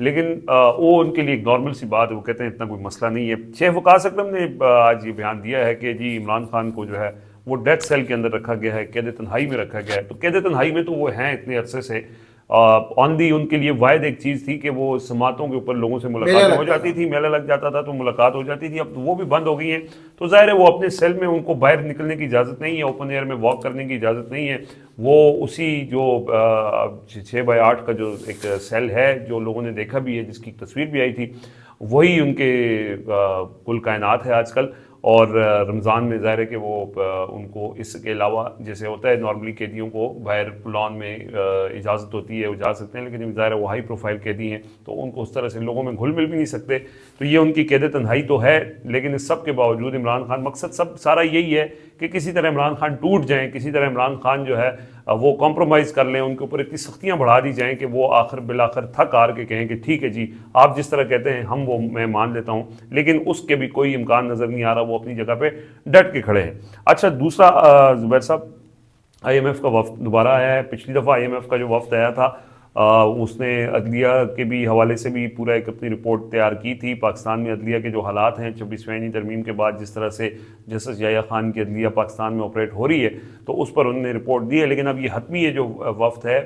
لیکن وہ ان کے لیے ایک نارمل سی بات ہے، وہ کہتے ہیں اتنا کوئی مسئلہ نہیں ہے۔ شیخ وقاص اکرم نے آج یہ بیان دیا ہے کہ جی عمران خان کو جو ہے وہ ڈیتھ سیل کے اندر رکھا گیا ہے، قید تنہائی میں رکھا گیا ہے۔ تو قید تنہائی میں تو وہ ہیں اتنے عرصے سے، آن دی ان کے لیے واحد ایک چیز تھی کہ وہ سماعتوں کے اوپر لوگوں سے ملاقاتیں ہو جاتی تھی، میلہ لگ جاتا تھا تو ملاقات ہو جاتی تھی، اب وہ بھی بند ہو گئی ہیں۔ تو ظاہر ہے وہ اپنے سیل میں ان کو باہر نکلنے کی اجازت نہیں ہے، اوپن ایئر میں واک کرنے کی اجازت نہیں ہے، وہ اسی جو 6x8 کا جو ایک سیل ہے جو لوگوں نے دیکھا بھی ہے، جس کی تصویر بھی آئی تھی، وہی ان کے کل کائنات ہے آج کل۔ اور رمضان میں ظاہر ہے کہ وہ ان کو اس کے علاوہ جیسے ہوتا ہے نارملی قیدیوں کو باہر لان میں اجازت ہوتی ہے، وہ جا سکتے ہیں، لیکن ظاہر ہے وہ ہائی پروفائل قیدی ہیں تو ان کو اس طرح سے لوگوں میں گھل مل بھی نہیں سکتے، تو یہ ان کی قید تنہائی تو ہے۔ لیکن اس سب کے باوجود عمران خان، مقصد سارا یہی ہے کہ کسی طرح عمران خان ٹوٹ جائیں، کسی طرح عمران خان جو ہے وہ کمپرومائز کر لیں، ان کے اوپر اتنی سختیاں بڑھا دی جائیں کہ وہ آخر بالآخر تھک ہار کے کہیں کہ ٹھیک ہے جی آپ جس طرح کہتے ہیں ہم وہ میں مان لیتا ہوں، لیکن اس کے بھی کوئی امکان نظر نہیں آ رہا، وہ اپنی جگہ پہ ڈٹ کے کھڑے ہیں۔ اچھا دوسرا زبیر صاحب، آئی ایم ایف کا وفد دوبارہ آیا ہے۔ پچھلی دفعہ آئی ایم ایف کا جو وفد آیا تھا اس نے عدلیہ کے بھی حوالے سے بھی پورا ایک اپنی رپورٹ تیار کی تھی، پاکستان میں عدلیہ کے جو حالات ہیں 26ویں ترمیم کے بعد جس طرح سے جسٹس یحییٰ خان کی عدلیہ پاکستان میں آپریٹ ہو رہی ہے، تو اس پر انہوں نے رپورٹ دی ہے۔ لیکن اب یہ حتمی ہے جو وفد ہے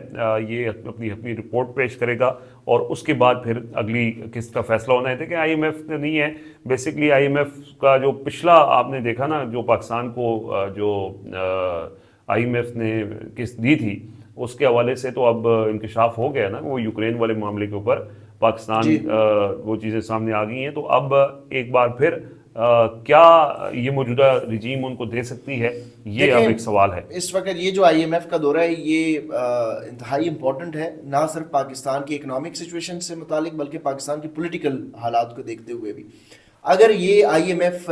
یہ اپنی رپورٹ پیش کرے گا اور اس کے بعد پھر اگلی قسط کا فیصلہ ہونا ہے۔ دیکھیں آئی ایم ایف نہیں ہے، بیسکلی آئی ایم ایف کا جو پچھلا آپ نے دیکھا نا، جو پاکستان کو جو آئی ایم ایف نے قسط دی تھی اس کے حوالے سے تو اب انکشاف ہو گیا نا، وہ یوکرین والے معاملے کے اوپر پاکستان وہ چیزیں سامنے آ گئی ہیں، تو اب ایک بار پھر کیا یہ موجودہ رجیم ان کو دے سکتی ہے، یہ اب ایک سوال ہے۔ اس وقت یہ جو آئی ایم ایف کا دورہ ہے یہ انتہائی امپورٹنٹ ہے، نہ صرف پاکستان کی اکنامک سچویشن سے متعلق بلکہ پاکستان کی پولیٹیکل حالات کو دیکھتے ہوئے بھی۔ اگر یہ آئی ایم ایف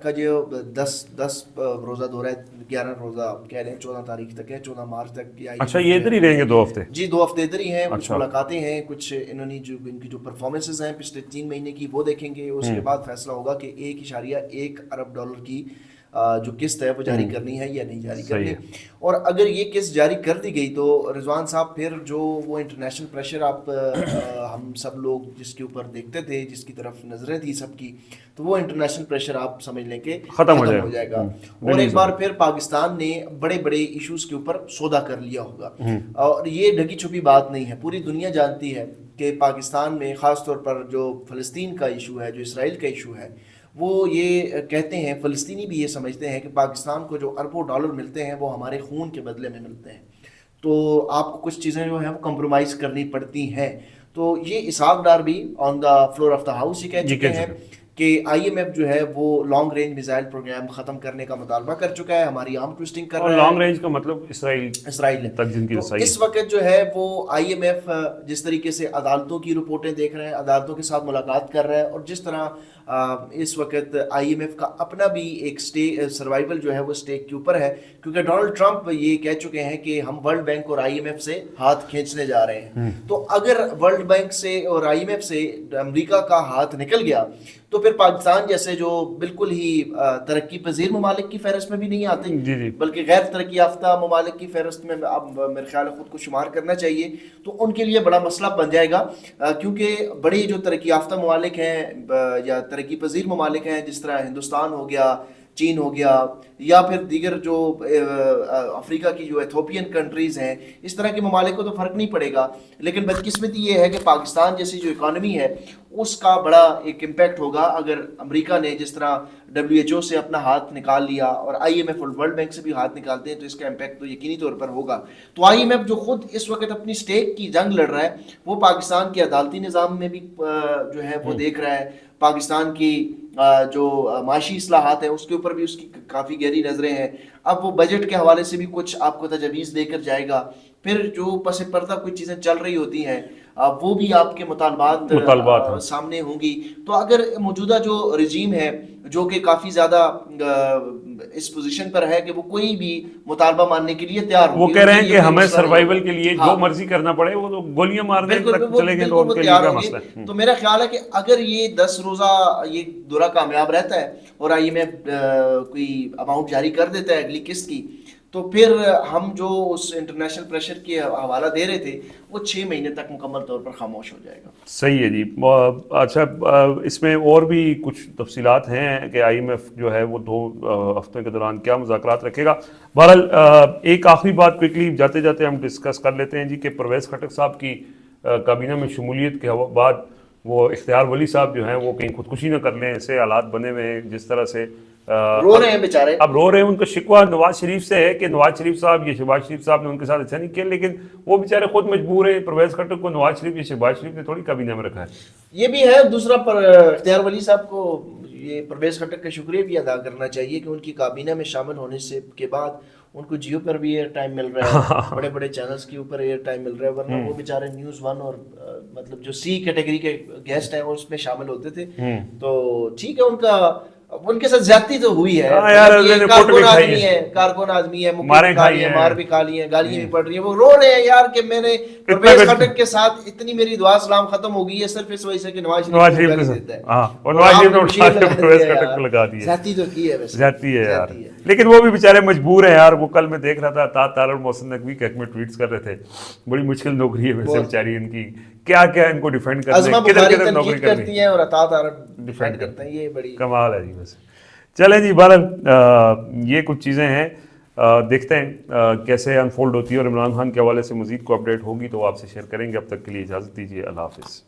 کا جو 10 روزہ دورہ ہے، 11 روزہ کہہ لیں، 14 تاریخ تک ہے، 14 مارچ تک۔ اچھا یہ ادھر ہی رہیں گے 2 ہفتے؟ جی 2 ہفتے ادھر ہی ہیں، کچھ ملاقاتیں ہیں، کچھ انہوں نے جو ان کی جو پرفارمنسز ہیں پچھلے 3 مہینے کی وہ دیکھیں گے، اس کے بعد فیصلہ ہوگا کہ $1.1 ارب کی جو قسط ہے وہ جاری کرنی ہے یا نہیں جاری کرنی۔ اور اگر یہ قسط جاری کر دی گئی تو رضوان صاحب پھر جو وہ انٹرنیشنل پریشر آپ ہم سب لوگ جس کے اوپر دیکھتے تھے، جس کی طرف نظریں تھی سب کی، تو وہ انٹرنیشنل پریشر آپ سمجھ لیں کہ ختم ہو جائے گا، اور ایک بار پھر پاکستان نے بڑے بڑے ایشوز کے اوپر سودا کر لیا ہوگا۔ اور یہ ڈھکی چھپی بات نہیں ہے، پوری دنیا جانتی ہے کہ پاکستان میں خاص طور پر جو فلسطین کا ایشو ہے، جو اسرائیل کا ایشو ہے، وہ یہ کہتے ہیں، فلسطینی بھی یہ سمجھتے ہیں کہ پاکستان کو جو اربوں ڈالر ملتے ہیں وہ ہمارے خون کے بدلے میں ملتے ہیں، تو آپ کو کچھ چیزیں جو ہیں وہ کمپرومائز کرنی پڑتی ہیں۔ تو یہ اسحاق ڈار بھی on the floor of the house یہ کہہ چکے ہیں کہ آئی ایم ایف جو ہے وہ لانگ رینج میزائل پروگرام ختم کرنے کا مطالبہ کر چکا ہے، ہماری آرم ٹویسٹنگ کر رہا ہے۔ لانگ رینج کا مطلب اسرائیل تک جن کی رسائی۔ اس وقت جو ہے وہ آئی ایم ایف جس طریقے سے عدالتوں کی رپورٹیں دیکھ رہے ہیں، عدالتوں کے ساتھ ملاقات کر رہا ہے، اور جس طرح اس وقت آئی ایم ایف کا اپنا بھی ایک سروائیول جو ہے وہ اسٹیک کے اوپر ہے، کیونکہ ڈونلڈ ٹرمپ یہ کہہ چکے ہیں کہ ہم ورلڈ بینک اور آئی ایم ایف سے ہاتھ کھینچنے جا رہے ہیں۔ تو اگر ورلڈ بینک سے اور آئی ایم ایف سے امریکہ کا ہاتھ نکل گیا تو پھر پاکستان جیسے جو بالکل ہی ترقی پذیر ممالک کی فہرست میں بھی نہیں آتے بلکہ غیر ترقی یافتہ ممالک کی فہرست میں اب میرے خیال ہے خود کو شمار کرنا چاہیے، تو ان کے لیے بڑا مسئلہ بن جائے گا، کیونکہ بڑے جو ترقی یافتہ ممالک ہیں یا ترقی پذیر ممالک ہیں، جس طرح ہندوستان ہو گیا، چین ہو گیا، یا پھر دیگر جو افریقہ کی جو ایتھوپین کنٹریز ہیں، اس طرح کے ممالک کو تو فرق نہیں پڑے گا، لیکن بدقسمتی یہ ہے کہ پاکستان جیسی جو اکانومی ہے اس کا بڑا ایک امپیکٹ ہوگا اگر امریکہ نے جس طرح WHO سے اپنا ہاتھ نکال لیا اور آئی ایم ایف اور ورلڈ بینک سے بھی ہاتھ نکالتے ہیں، تو اس کا امپیکٹ تو یقینی طور پر ہوگا۔ تو آئی ایم ایف جو خود اس وقت اپنی سٹیک کی جنگ لڑ رہا ہے، وہ پاکستان کے عدالتی نظام میں بھی جو ہے وہ دیکھ رہا ہے، پاکستان کی جو معاشی اصلاحات ہیں اس کے اوپر بھی اس کی کافی گہری نظریں ہیں۔ اب وہ بجٹ کے حوالے سے بھی کچھ آپ کو تجاویز دے کر جائے گا، پھر جو پس پردہ کوئی چیزیں چل رہی ہوتی ہیں وہ بھی آپ کے مطالبات سامنے ہوں گی۔ تو اگر موجودہ جو رجیم ہے جو کہ کافی زیادہ اس پوزیشن پر ہے کہ وہ کوئی بھی مطالبہ ماننے کے لیے تیار ہو، وہ کہہ رہے ہیں کہ ہمیں سروائیول کے لیے جو مرضی کرنا پڑے، وہ گولیاں مارنے تک چلے گئے تو ان کے لیے کیا مسئلہ ہے۔ تو میرا خیال ہے کہ اگر یہ 10 روزہ یہ دورہ کامیاب رہتا ہے اور آئی ایم ایف کوئی اماؤنٹ جاری کر دیتا ہے اگلی قسط کی، تو پھر ہم جو اس انٹرنیشنل پریشر کے حوالہ دے رہے تھے وہ 6 مہینے تک مکمل طور پر خاموش ہو جائے گا. صحیح ہے جی. اچھا اس میں اور بھی کچھ تفصیلات ہیں کہ آئی ایم ایف جو ہے وہ 2 ہفتوں کے دوران کیا مذاکرات رکھے گا. بہرحال ایک آخری بات کوئکلی جاتے جاتے ہم ڈسکس کر لیتے ہیں جی کہ پرویز خٹک صاحب کی کابینہ میں شمولیت کے بعد وہ اختیار ولی صاحب جو ہیں وہ کہیں خودکشی نہ کر لیں. ایسے حالات بنے ہوئے ہیں جس طرح سے رو رہے ہیں بیچارے. اب رو رہے ہیں. ان کا شکوہ نواز شریف سے ہے کہ نواز شریف صاحب یا شہباز شریف صاحب نے ان کے ساتھ اچھا نہیں کیا, لیکن وہ بیچارے خود مجبور ہیں. پرویز خٹک کو نواز شریف یا شہباز شریف نے تھوڑی کابینہ میں رکھا ہے. یہ بھی ہے. دوسرا پر اختیار ولی صاحب کو یہ پرویز خٹک کا شکریہ بھی ادا کرنا چاہیے کہ ان کی کابینہ میں شامل ہونے سے کے بعد ان کو جیو پر بھی ایئر ٹائم مل رہا ہے, بڑے بڑے چینلز کے اوپر ایئر ٹائم مل رہا ہے, ورنہ وہ بیچارے نیوز 1 اور مطلب جو سی کیٹیگری کے گیسٹ ہیں وہ اس میں شامل ہوتے تھے. تو ٹھیک ہے, ان کے ساتھ زیادتی تو ہوئی ہے. کارکن آدمی ہے, مار بھی کھا لی ہے, گالیاں بھی پڑ رہی ہیں. وہ رو رہے ہیں یار کہ میں نے پرویز خٹک کے ساتھ اتنی میری دعا سلام ختم ہو گئی ہے صرف اس وجہ سے کہ نواز شریف کو گالی دیتا ہے. اور نواز شریف نے پرویز خٹک کو لگا دیا. زیادتی تو کی ہے ویسے, زیادتی ہے یار, لیکن وہ بھی بیچارے مجبور ہیں یار. وہ کل میں دیکھ رہا تھا اطاعت طاہر اور محسن نقوی کے حق میں ٹویٹس کر رہے تھے. بڑی مشکل نوکری ہے ویسے بیچاری ان کی, کیا کیا ان کو ڈیفینڈ کرنا ہے, کدھر کدھر نوکری کرنی ہے اور اطاعت طاہر ڈیفینڈ کرتے ہیں. یہ بڑی کمال ہے جی. ویسے چلیں جی, بہرحال یہ کچھ چیزیں ہیں, دیکھتے ہیں کیسے انفولڈ ہوتی ہے, اور عمران خان کے حوالے سے مزید کو اپڈیٹ ہوگی تو آپ سے شیئر کریں گے. اب تک کے لیے اجازت دیجیے, اللہ حافظ.